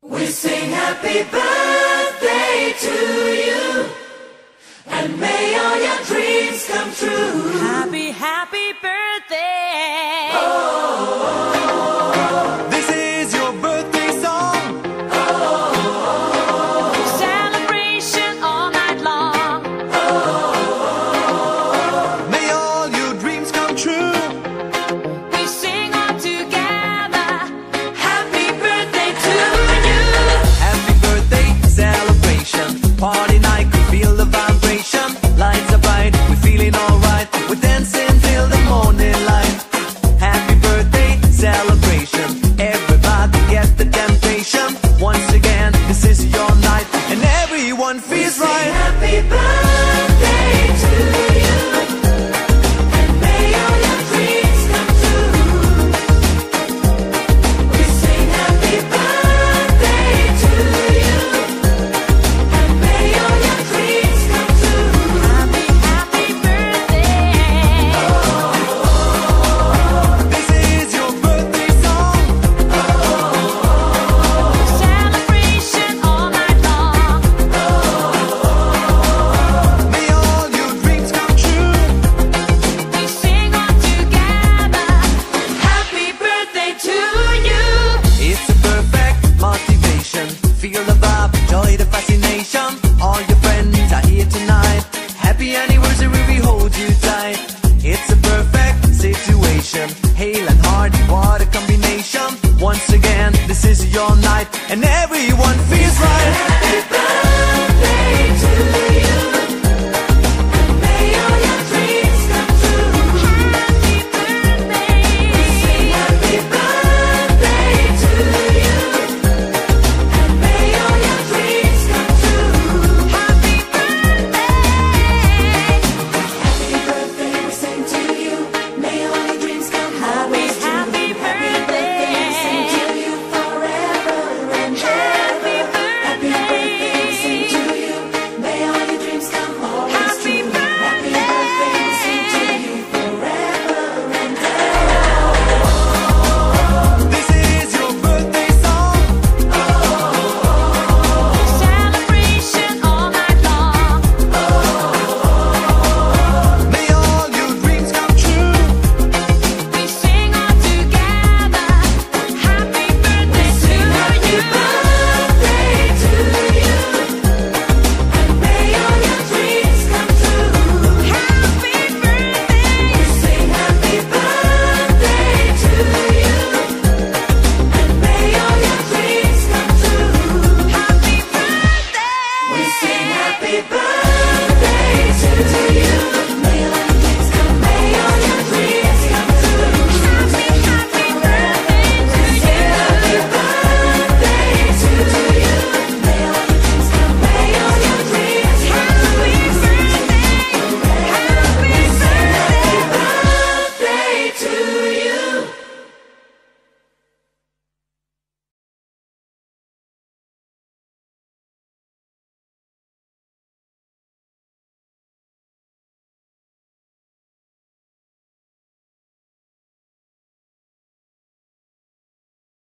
We sing happy birthday to you, and may all your dreams come true. Happy, happy birthday. This is your birthday song. Celebration all night long. May all your dreams come true. We sing all together. Happy birthday to you. Happy birthday celebration. Party night, we feel the vibration. Lights are bright, we're feeling alright. We're dancing till the morning light. Happy birthday celebration. Everybody get the temptation. Once again, this is your night, and everyone feels right. Happy birthday to you, and may all your dreams come true. We sing happy birthday to you, and may all your dreams come true. Happy, happy birthday. This is your birthday song. Celebration all night long. May all your dreams come true. We sing all together. Happy birthday to you. It's a perfect motivation. Feel the vibe, enjoy the fascination. All your friends are here tonight. Happy anniversary, we hold you tight. It's a perfect situation. Hale and hearty, what a combination. Once again, this is your night, and everyone